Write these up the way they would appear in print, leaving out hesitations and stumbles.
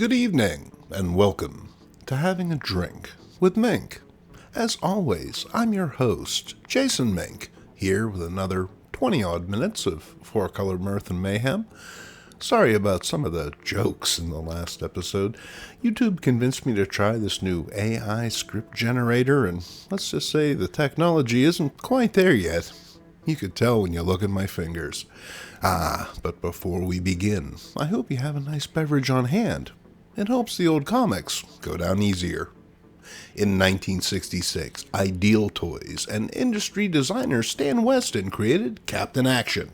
Good evening, and welcome to Having a Drink with Mink. As always, I'm your host, Jason Mink, here with another 20-odd minutes of four-color mirth and mayhem. Sorry about some of the jokes in the last episode. YouTube convinced me to try this new AI script generator, and let's just say the technology isn't quite there yet. You could tell when you look at my fingers. But before we begin, I hope you have a nice beverage on hand. It helps the old comics go down easier. In 1966, Ideal Toys and industry designer Stan Weston created Captain Action.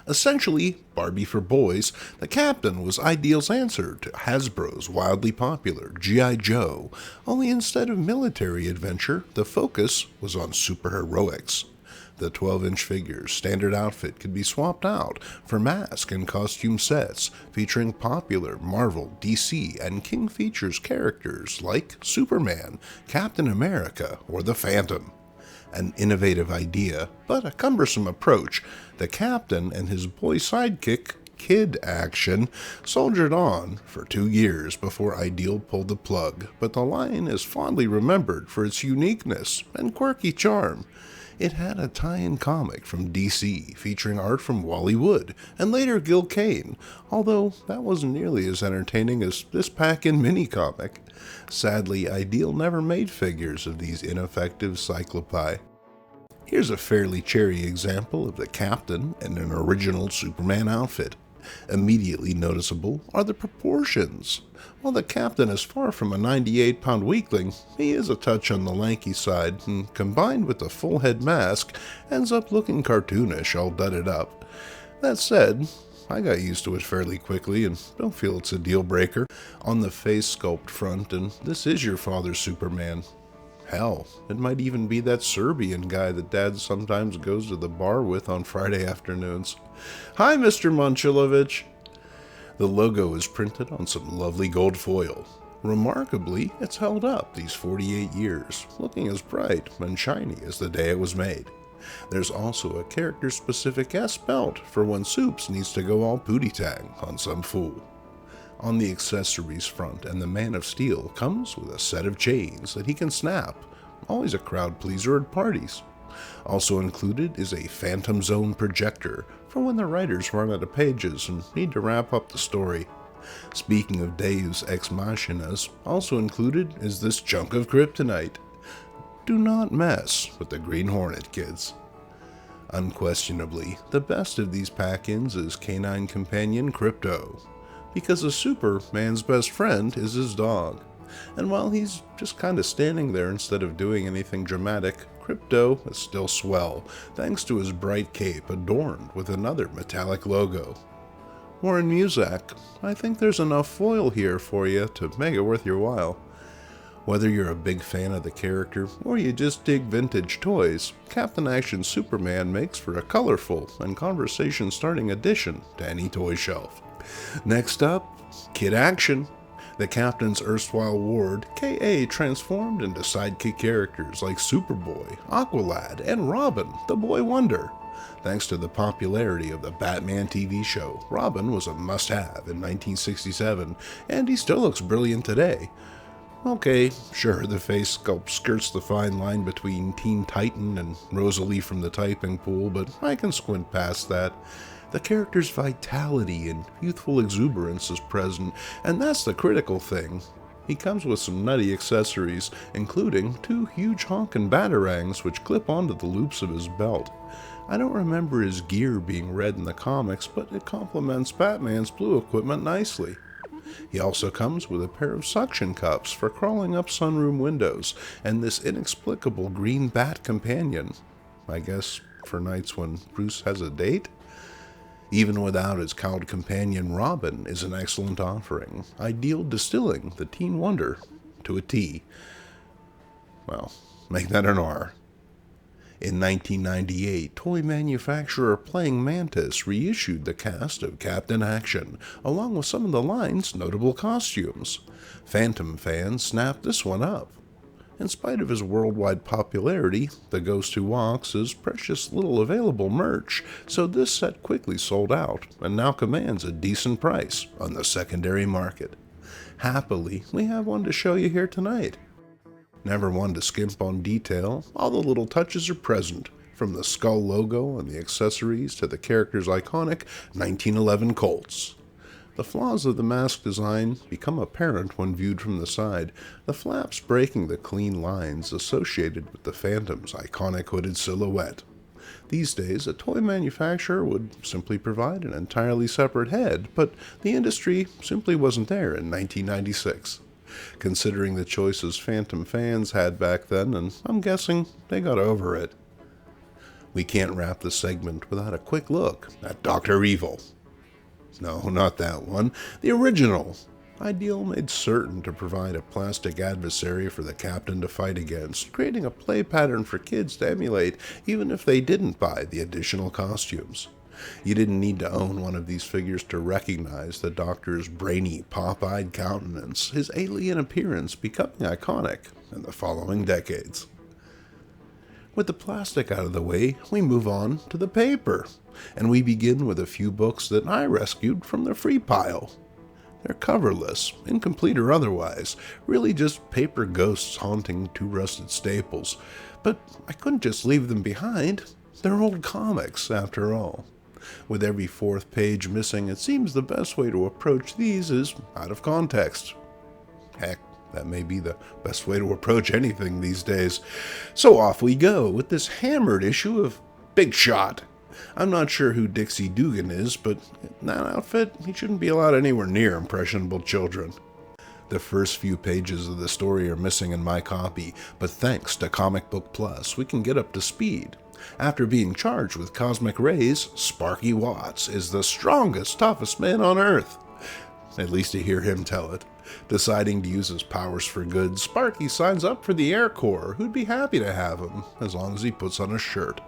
Essentially, Barbie for boys, the Captain was Ideal's answer to Hasbro's wildly popular G.I. Joe, only instead of military adventure, the focus was on superheroics. The 12-inch figure's standard outfit could be swapped out for mask and costume sets featuring popular Marvel, DC, and King Features characters like Superman, Captain America, or the Phantom. An innovative idea, but a cumbersome approach, the Captain and his boy sidekick, Kid Action, soldiered on for 2 years before Ideal pulled the plug, but the line is fondly remembered for its uniqueness and quirky charm. It had a tie-in comic from DC featuring art from Wally Wood and later Gil Kane, although that wasn't nearly as entertaining as this pack-in mini-comic. Sadly, Ideal never made figures of these ineffective cyclopi. Here's a fairly cherry example of the Captain in an original Superman outfit. Immediately noticeable are the proportions. While the Captain is far from a 98-pound weakling, he is a touch on the lanky side, and combined with the full head mask, ends up looking cartoonish all dudded up. That said, I got used to it fairly quickly and don't feel it's a deal breaker on the face sculpt front, and this is your father's Superman. Hell, it might even be that Serbian guy that Dad sometimes goes to the bar with on Friday afternoons. Hi, Mr. Monchilovich! The logo is printed on some lovely gold foil. Remarkably, it's held up these 48 years, looking as bright and shiny as the day it was made. There's also a character-specific S belt for when Soups needs to go all pootie-tang on some fool. On the accessories front, and the Man of Steel comes with a set of chains that he can snap, always a crowd pleaser at parties. Also included is a Phantom Zone projector for when the writers run out of pages and need to wrap up the story. Speaking of Deus Ex Machinas, also included is this chunk of kryptonite. Do not mess with the Green Hornet, kids. Unquestionably, the best of these pack-ins is canine companion Crypto, because a Superman's best friend is his dog. And while he's just kinda standing there instead of doing anything dramatic, Crypto is still swell, thanks to his bright cape adorned with another metallic logo. Warren Muzak, I think there's enough foil here for you to make it worth your while. Whether you're a big fan of the character or you just dig vintage toys, Captain Action Superman makes for a colorful and conversation-starting addition to any toy shelf. Next up, Kid Action. The Captain's erstwhile ward, K.A., transformed into sidekick characters like Superboy, Aqualad, and Robin, the Boy Wonder. Thanks to the popularity of the Batman TV show, Robin was a must-have in 1967, and he still looks brilliant today. Okay, sure, the face sculpt skirts the fine line between Teen Titan and Rosalie from the typing pool, but I can squint past that. The character's vitality and youthful exuberance is present, and that's the critical thing. He comes with some nutty accessories, including 2 huge honkin' batarangs which clip onto the loops of his belt. I don't remember his gear being red in the comics, but it complements Batman's blue equipment nicely. He also comes with a pair of suction cups for crawling up sunroom windows, and this inexplicable green bat companion. I guess for nights when Bruce has a date? Even without his cowled companion, Robin is an excellent offering, Ideal distilling the teen wonder to a T. Well, make that an R. In 1998, toy manufacturer Playing Mantis reissued the cast of Captain Action, along with some of the line's notable costumes. Phantom fans snapped this one up. In spite of his worldwide popularity, the Ghost Who Walks is precious little available merch, so this set quickly sold out and now commands a decent price on the secondary market. Happily, we have one to show you here tonight. Never one to skimp on detail, all the little touches are present, from the skull logo and the accessories to the character's iconic 1911 Colts. The flaws of the mask design become apparent when viewed from the side, the flaps breaking the clean lines associated with the Phantom's iconic hooded silhouette. These days, a toy manufacturer would simply provide an entirely separate head, but the industry simply wasn't there in 1996. Considering the choices Phantom fans had back then, and I'm guessing they got over it. We can't wrap the segment without a quick look at Dr. Evil. No, not that one. The original. Ideal made certain to provide a plastic adversary for the captain to fight against, creating a play pattern for kids to emulate even if they didn't buy the additional costumes. You didn't need to own one of these figures to recognize the Doctor's brainy, pop-eyed countenance, his alien appearance becoming iconic in the following decades. With the plastic out of the way, we move on to the paper, and we begin with a few books that I rescued from the free pile. They're coverless, incomplete or otherwise, really just paper ghosts haunting two rusted staples, but I couldn't just leave them behind. They're old comics, after all. With every fourth page missing, it seems the best way to approach these is out of context. Heck, that may be the best way to approach anything these days. So off we go with this hammered issue of Big Shot. I'm not sure who Dixie Dugan is, but in that outfit, he shouldn't be allowed anywhere near impressionable children. The first few pages of the story are missing in my copy, but thanks to Comic Book Plus, we can get up to speed. After being charged with cosmic rays, Sparky Watts is the strongest, toughest man on Earth. At least to hear him tell it. Deciding to use his powers for good, Sparky signs up for the Air Corps, who'd be happy to have him, as long as he puts on a shirt.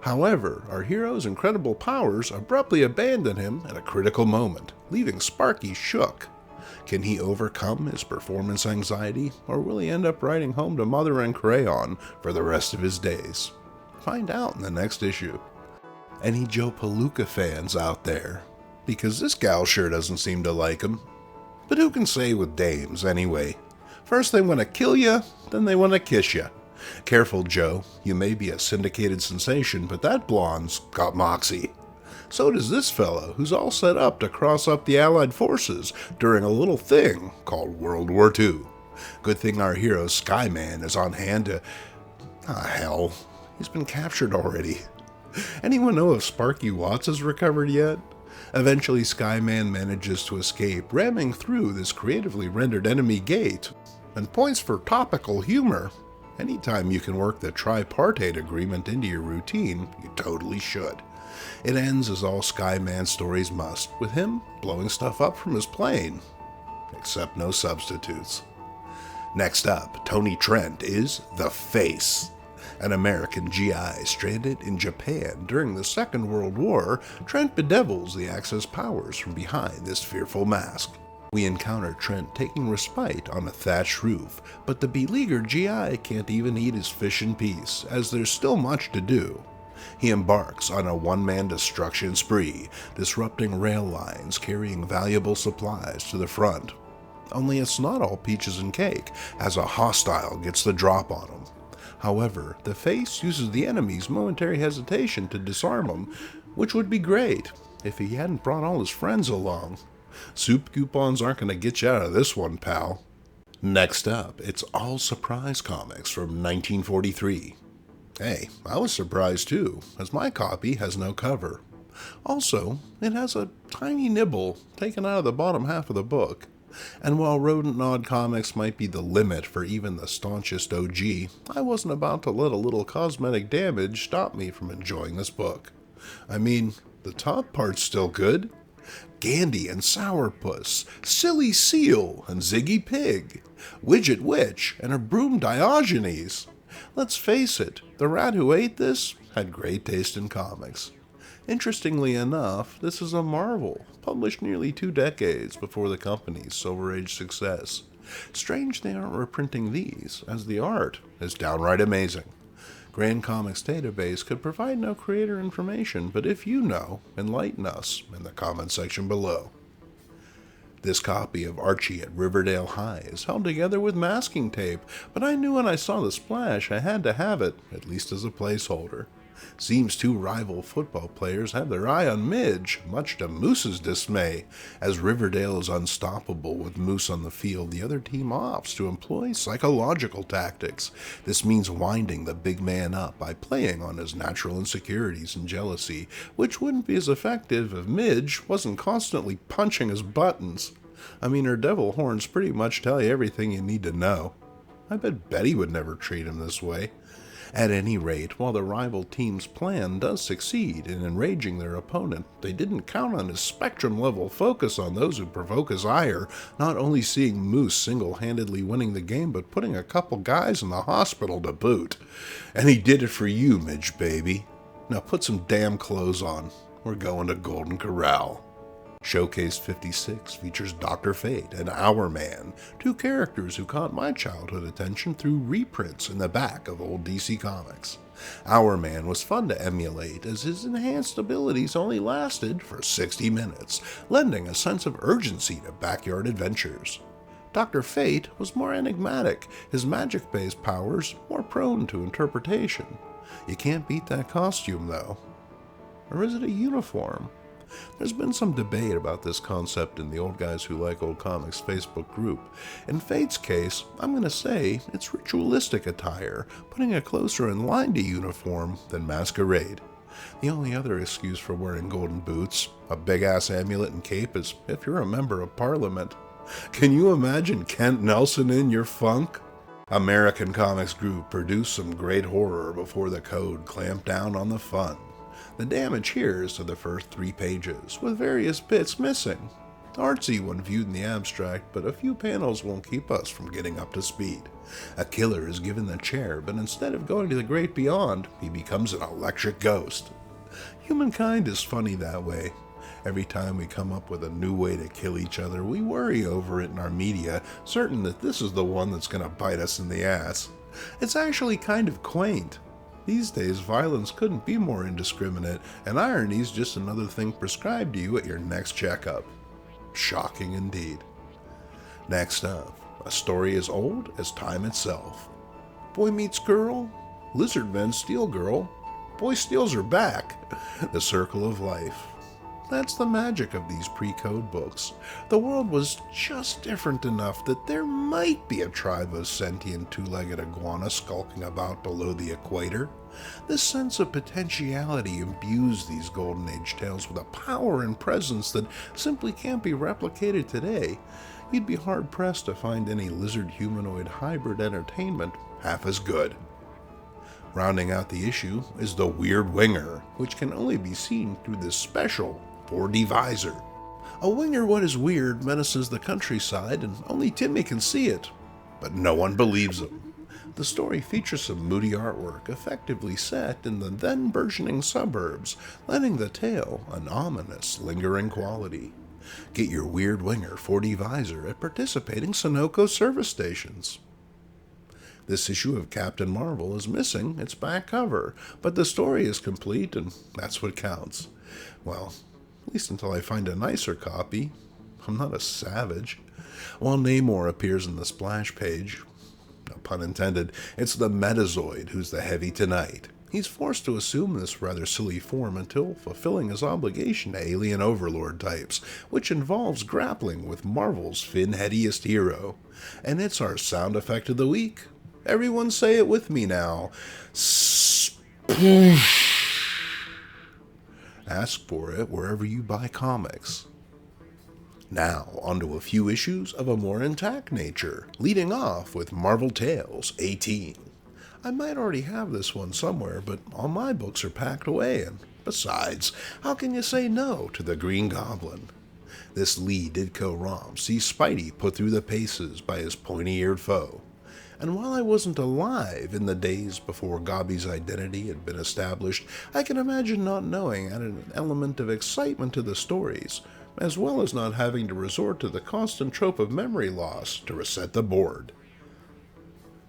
However, our hero's incredible powers abruptly abandon him at a critical moment, leaving Sparky shook. Can he overcome his performance anxiety, or will he end up writing home to Mother and Crayon for the rest of his days? Find out in the next issue. Any Joe Palooka fans out there? Because this gal sure doesn't seem to like him. But who can say with dames, anyway? First they want to kill you, then they want to kiss you. Careful, Joe. You may be a syndicated sensation, but that blonde's got moxie. So does this fellow, who's all set up to cross up the Allied forces during a little thing called World War II. Good thing our hero Skyman is on hand to... hell. He's been captured already. Anyone know if Sparky Watts has recovered yet? Eventually, Skyman manages to escape, ramming through this creatively rendered enemy gate. And points for topical humor. Anytime you can work the tripartite agreement into your routine, you totally should. It ends as all Skyman stories must, with him blowing stuff up from his plane. Except no substitutes. Next up, Tony Trent is The Face. An American GI stranded in Japan during the Second World War, Trent bedevils the Axis powers from behind this fearful mask. We encounter Trent taking respite on a thatched roof, but the beleaguered GI can't even eat his fish in peace, as there's still much to do. He embarks on a one-man destruction spree, disrupting rail lines carrying valuable supplies to the front. Only it's not all peaches and cake, as a hostile gets the drop on him. However, the Face uses the enemy's momentary hesitation to disarm him, which would be great if he hadn't brought all his friends along. Soup coupons aren't going to get you out of this one, pal. Next up, it's All Surprise Comics from 1943. Hey, I was surprised too, as my copy has no cover. Also, it has a tiny nibble taken out of the bottom half of the book. And while Rodent Nod comics might be the limit for even the staunchest OG, I wasn't about to let a little cosmetic damage stop me from enjoying this book. I mean, the top part's still good. Gandhi and Sourpuss, Silly Seal and Ziggy Pig, Widget Witch and a Broom Diogenes. Let's face it, the rat who ate this had great taste in comics. Interestingly enough, this is a Marvel, published nearly 2 decades before the company's Silver Age success. Strange they aren't reprinting these, as the art is downright amazing. Grand Comics Database could provide no creator information, but if you know, enlighten us in the comment section below. This copy of Archie at Riverdale High is held together with masking tape, but I knew when I saw the splash I had to have it, at least as a placeholder. Seems two rival football players have their eye on Midge, much to Moose's dismay. As Riverdale is unstoppable with Moose on the field, the other team opts to employ psychological tactics. This means winding the big man up by playing on his natural insecurities and jealousy, which wouldn't be as effective if Midge wasn't constantly punching his buttons. I mean, her devil horns pretty much tell you everything you need to know. I bet Betty would never treat him this way. At any rate, while the rival team's plan does succeed in enraging their opponent, they didn't count on his spectrum-level focus on those who provoke his ire, not only seeing Moose single-handedly winning the game, but putting a couple guys in the hospital to boot. And he did it for you, Midge, baby. Now put some damn clothes on. We're going to Golden Corral. Showcase 56 features Dr. Fate and Our Man, two characters who caught my childhood attention through reprints in the back of old DC Comics. Our Man was fun to emulate as his enhanced abilities only lasted for 60 minutes, lending a sense of urgency to backyard adventures. Dr. Fate was more enigmatic, his magic-based powers more prone to interpretation. You can't beat that costume, though. Or is it a uniform? There's been some debate about this concept in the Old Guys Who Like Old Comics Facebook group. In Fate's case, I'm going to say it's ritualistic attire, putting it closer in line to uniform than masquerade. The only other excuse for wearing golden boots, a big-ass amulet and cape, is if you're a member of Parliament. Can you imagine Kent Nelson in your funk? American Comics Group produced some great horror before the code clamped down on the fun. The damage here is to the first 3 pages, with various bits missing. Artsy when viewed in the abstract, but a few panels won't keep us from getting up to speed. A killer is given the chair, but instead of going to the great beyond, he becomes an electric ghost. Humankind is funny that way. Every time we come up with a new way to kill each other, we worry over it in our media, certain that this is the one that's going to bite us in the ass. It's actually kind of quaint. These days, violence couldn't be more indiscriminate, and irony's just another thing prescribed to you at your next checkup. Shocking indeed. Next up, a story as old as time itself. Boy meets girl, lizard men steal girl, boy steals her back. The circle of life. That's the magic of these pre-code books. The world was just different enough that there might be a tribe of sentient two-legged iguana skulking about below the equator. This sense of potentiality imbues these Golden Age tales with a power and presence that simply can't be replicated today. You'd be hard-pressed to find any lizard-humanoid hybrid entertainment half as good. Rounding out the issue is the Weird Winger, which can only be seen through this special 4D visor. A winger what is weird menaces the countryside and only Timmy can see it, but no one believes him. The story features some moody artwork effectively set in the then burgeoning suburbs, lending the tale an ominous, lingering quality. Get your Weird Winger 4D visor at participating Sunoco service stations. This issue of Captain Marvel is missing its back cover, but the story is complete and that's what counts. Well, at least until I find a nicer copy. I'm not a savage. While Namor appears in the splash page, no pun intended, it's the Metazoid who's the heavy tonight. He's forced to assume this rather silly form until fulfilling his obligation to alien overlord types, which involves grappling with Marvel's fin-headiest hero. And it's our sound effect of the week. Everyone say it with me now. Sploosh. Ask for it wherever you buy comics. Now, onto a few issues of a more intact nature, leading off with Marvel Tales 18. I might already have this one somewhere, but all my books are packed away, and besides, how can you say no to the Green Goblin? This Lee Ditko romp sees Spidey put through the paces by his pointy-eared foe. And while I wasn't alive in the days before Gobby's identity had been established, I can imagine not knowing added an element of excitement to the stories, as well as not having to resort to the constant trope of memory loss to reset the board.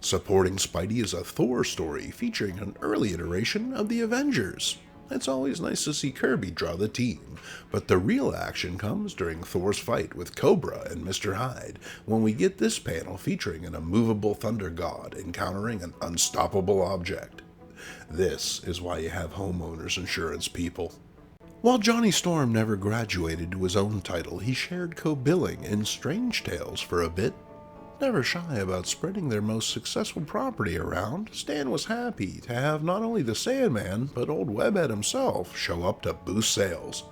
Supporting Spidey is a Thor story featuring an early iteration of the Avengers. It's always nice to see Kirby draw the team, but the real action comes during Thor's fight with Cobra and Mr. Hyde, when we get this panel featuring an immovable thunder god encountering an unstoppable object. This is why you have homeowners insurance, people. While Johnny Storm never graduated to his own title, he shared co-billing in Strange Tales for a bit. Never shy about spreading their most successful property around, Stan was happy to have not only the Sandman, but old Webhead himself show up to boost sales.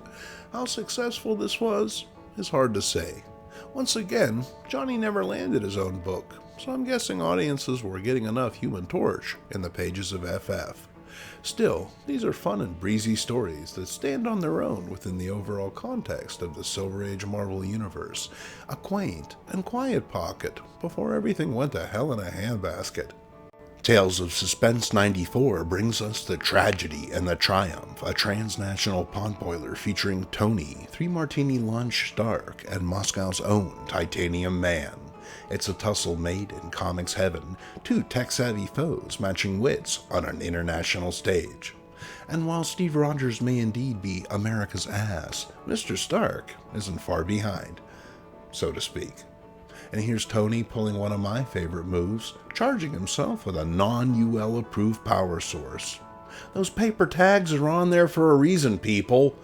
How successful this was is hard to say. Once again, Johnny never landed his own book, so I'm guessing audiences were getting enough Human Torch in the pages of FF. Still, these are fun and breezy stories that stand on their own within the overall context of the Silver Age Marvel Universe, a quaint and quiet pocket before everything went to hell in a handbasket. Tales of Suspense 94 brings us The Tragedy and the Triumph, a transnational potboiler featuring Tony, 3 Martini Lunch Stark, and Moscow's own Titanium Man. It's a tussle made in comics heaven, 2 tech-savvy foes matching wits on an international stage. And while Steve Rogers may indeed be America's ass, Mr. Stark isn't far behind, so to speak. And here's Tony pulling one of my favorite moves, charging himself with a non-UL approved power source. Those paper tags are on there for a reason, people.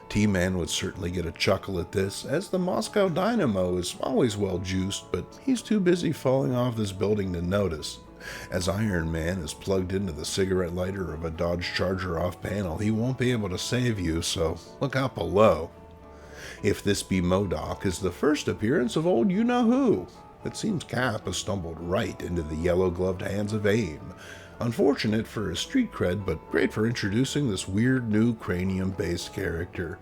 T-Man would certainly get a chuckle at this, as the Moscow Dynamo is always well juiced, but he's too busy falling off this building to notice. As Iron Man is plugged into the cigarette lighter of a Dodge Charger off panel, he won't be able to save you, so look out below. If this be MODOK is the first appearance of old you-know-who, it seems Cap has stumbled right into the yellow-gloved hands of AIM. Unfortunate for his street cred, but great for introducing this weird new cranium-based character.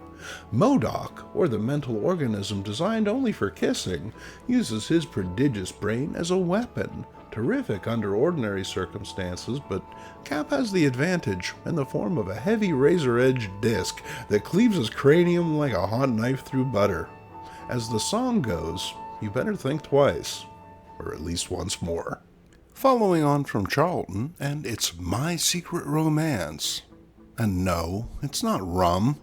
MODOK, or the Mental Organism Designed Only for Kissing, uses his prodigious brain as a weapon. Terrific under ordinary circumstances, but Cap has the advantage in the form of a heavy razor-edged disc that cleaves his cranium like a hot knife through butter. As the song goes, you better think twice, or at least once more. Following on from Charlton, and It's My Secret Romance. And no, it's not rum.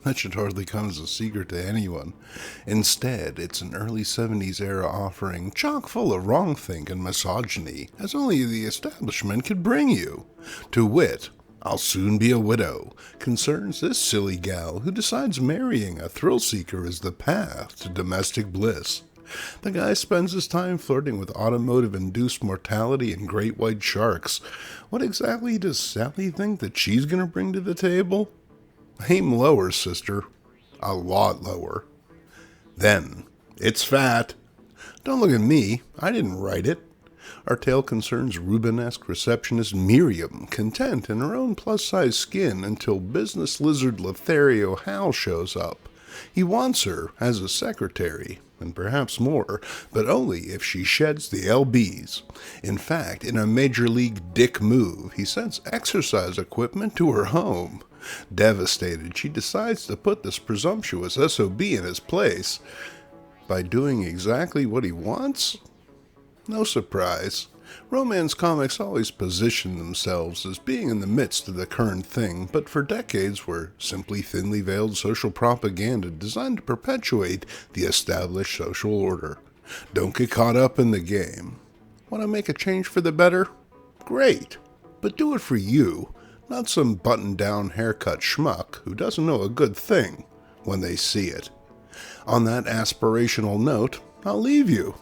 That should hardly come as a secret to anyone. Instead, it's an early 70s era offering chock full of wrongthink and misogyny, as only the establishment could bring you. To wit, I'll Soon Be a Widow concerns this silly gal who decides marrying a thrill-seeker is the path to domestic bliss. The guy spends his time flirting with automotive-induced mortality and great white sharks. What exactly does Sally think that she's gonna bring to the table? Aim lower, sister. A lot lower. Then, it's fat. Don't look at me. I didn't write it. Our tale concerns Rubenesque receptionist Miriam, content in her own plus-size skin until business lizard Lothario Hal shows up. He wants her as a secretary, and perhaps more, but only if she sheds the LBs. In fact, in a major league dick move, he sends exercise equipment to her home. Devastated, she decides to put this presumptuous SOB in his place. By doing exactly what he wants? No surprise. Romance comics always position themselves as being in the midst of the current thing, but for decades were simply thinly veiled social propaganda designed to perpetuate the established social order. Don't get caught up in the game. Want to make a change for the better? Great. But do it for you, not some button-down haircut schmuck who doesn't know a good thing when they see it. On that aspirational note, I'll leave you.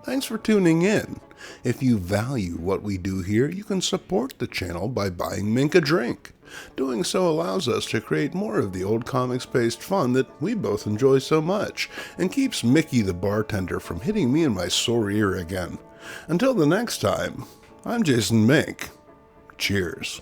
Thanks for tuning in. If you value what we do here, you can support the channel by buying Mink a drink. Doing so allows us to create more of the old comics-based fun that we both enjoy so much, and keeps Mickey the bartender from hitting me in my sore ear again. Until the next time, I'm Jason Mink. Cheers.